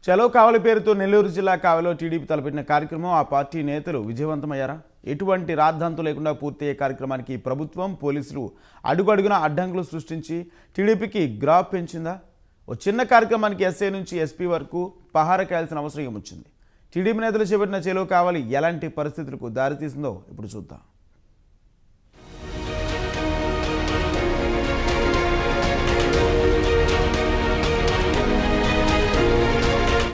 చలో కావలి పేరుతో నెల్లూరు జిల్లా కావలిలో టీడీపీ తలపెట్టిన కార్యక్రమం ఆ పార్టీ నేతలు విజయవంతమయ్యారా? ఎటువంటి రాద్ధాంతం లేకుండా పూర్తయ్యే కార్యక్రమానికి ప్రభుత్వం, పోలీసులు అడుగడుగున అడ్డంకులు సృష్టించి టీడీపీకి గ్రాఫ్ పెంచిందా? ఓ చిన్న కార్యక్రమానికి ఎస్ఐ నుంచి ఎస్పీ వరకు పహారా కాయాల్సిన అవసరం ఏమొచ్చింది? టీడీపీ నేతలు చేపట్టిన చలో కావలి ఎలాంటి పరిస్థితులకు దారితీసిందో ఇప్పుడు చూద్దాం.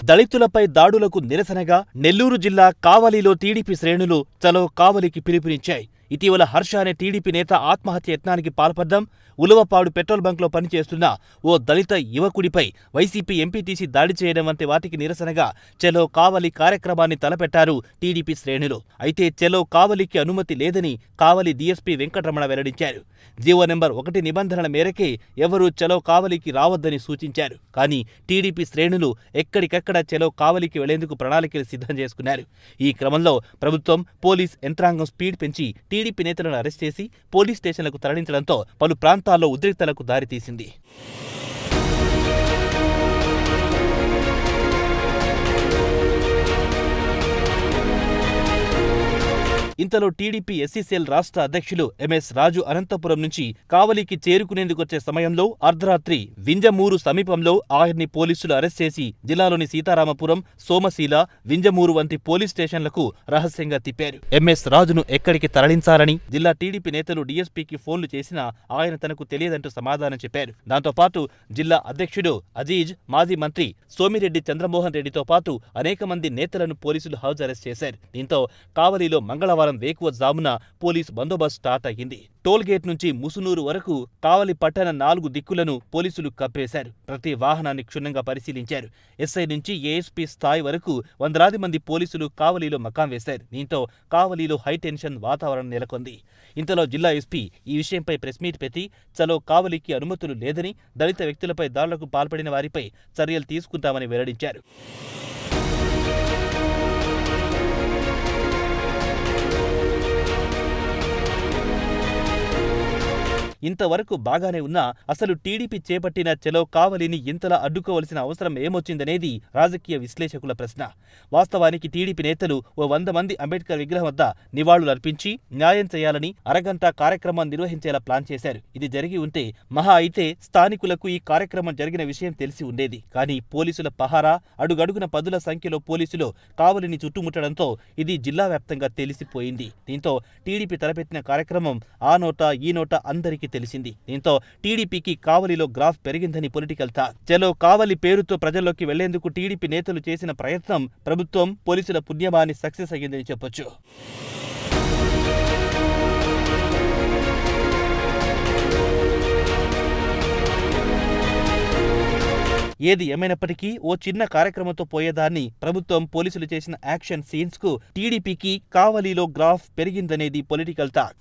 దళితులపై దాడులకు నిరసనగా నెల్లూరు జిల్లా కావలిలో టీడీపీ శ్రేణులు చలో కావలికి పిలుపునిచ్చాయి. ఇటీవల హర్ష అనే టీడీపీ నేత ఆత్మహత్య యత్నానికి పాల్పడ్డం, ఉలవపాడు పెట్రోల్ బంక్లో పనిచేస్తున్న ఓ దళిత యువకుడిపై వైసీపీ ఎంపీటీసీ దాడి చేయడం వంటి వాటికి నిరసనగా చలో కావలి కార్యక్రమాన్ని తలపెట్టారు టీడీపీ శ్రేణులు. అయితే చలో కావలికి అనుమతి లేదని కావలి డీఎస్పీ వెంకటరమణ వెల్లడించారు. జీవో నెంబర్ 1 నిబంధనల మేరకే ఎవరూ చలో కావలికి రావద్దని సూచించారు. కానీ టీడీపీ శ్రేణులు ఎక్కడికక్కడ చలో కావలికి వెళ్లేందుకు ప్రణాళికలు సిద్ధం చేసుకున్నారు. ఈ క్రమంలో ప్రభుత్వం, పోలీస్ యంత్రాంగం స్పీడ్ పెంచి టీడీపీ నేతలను అరెస్ట్ చేసి పోలీస్ స్టేషన్లకు తరలించడంతో పలు ప్రాంతాల్లో ఉద్రిక్తలకు దారితీసింది. ఇంతలో టీడీపీ ఎస్సీసీఎల్ రాష్ట్ర అధ్యక్షులు ఎంఎస్ రాజు అనంతపురం నుంచి కావలికి చేరుకునేందుకొచ్చే సమయంలో అర్ధరాత్రి వింజమూరు సమీపంలో ఆయన్ని పోలీసులు అరెస్ట్ చేసి జిల్లాలోని సీతారామపురం, సోమశీల, వింజమూరు వంటి పోలీస్ స్టేషన్లకు రహస్యంగా తిప్పారు. ఎంఎస్ రాజును ఎక్కడికి తరలించాలని జిల్లా టీడీపీ నేతలు డీఎస్పీకి ఫోన్లు చేసినా ఆయన తనకు తెలియదంటూ సమాధానం చెప్పారు. దాంతోపాటు జిల్లా అధ్యక్షుడు అజీజ్, మాజీ మంత్రి సోమిరెడ్డి చంద్రమోహన్ రెడ్డితో పాటు అనేక మంది నేతలను పోలీసులు హౌస్ అరెస్ట్ చేశారు. దీంతో కావలిలో మంగళవారం వేకువ జామున పోలీసు బందోబస్తు స్టార్ట్ అయ్యింది. టోల్ గేట్ నుంచి ముసునూరు వరకు కావలి పట్టణ 4 దిక్కులను పోలీసులు కప్పేశారు. ప్రతి వాహనాన్ని క్షుణ్ణంగా పరిశీలించారు. ఎస్ఐ నుంచి ఏఎస్పీ స్థాయి వరకు వందలాది మంది పోలీసులు కావలిలో మకాం వేశారు. దీంతో కావలిలో హైటెన్షన్ వాతావరణం నెలకొంది. ఇంతలో జిల్లా ఎస్పీ ఈ విషయంపై ప్రెస్ మీట్ పెట్టి చలో కావలికి అనుమతులు లేదని, దళిత వ్యక్తులపై దాడులకు పాల్పడిన వారిపై చర్యలు తీసుకుంటామని వెల్లడించారు. ఇంతవరకు బాగానే ఉన్నా అసలు టీడీపీ చేపట్టిన చలో కావలిని ఇంతలా అడ్డుకోవలసిన అవసరం ఏమొచ్చిందనేది రాజకీయ విశ్లేషకుల ప్రశ్న. వాస్తవానికి టీడీపీ నేతలు ఓ 100 మంది అంబేద్కర్ విగ్రహం వద్ద నివాళులర్పించి న్యాయం చేయాలని అరగంట కార్యక్రమం నిర్వహించేలా ప్లాన్ చేశారు. ఇది జరిగి ఉంటే మహా అయితే స్థానికులకు ఈ కార్యక్రమం జరిగిన విషయం తెలిసి ఉండేది. కానీ పోలీసుల పహారా, అడుగడుగున పదుల సంఖ్యలో పోలీసులు కావలిని చుట్టుముట్టడంతో ఇది జిల్లా వ్యాప్తంగా తెలిసిపోయింది. దీంతో టీడీపీ తలపెట్టిన కార్యక్రమం ఆ నోట ఈ నోట అందరికీ తెలిసింది. దీంతో టీడీపీకి కావలిలో గ్రాఫ్ పెరిగిందని పొలిటికల్ టాక్. చలో కావలి పేరుతో ప్రజల్లోకి వెళ్లేందుకు టీడీపీ నేతలు చేసిన ప్రయత్నం ప్రభుత్వం, పోలీసుల పుణ్యమాని సక్సెస్ అయ్యిందని చెప్పొచ్చు. ఏది ఏమైనప్పటికీ ఓ చిన్న కార్యక్రమంతో పోయేదాన్ని ప్రభుత్వం, పోలీసులు చేసిన యాక్షన్ సీన్స్ కు టీడీపీకి కావలిలో గ్రాఫ్ పెరిగిందనేది పొలిటికల్ టాక్.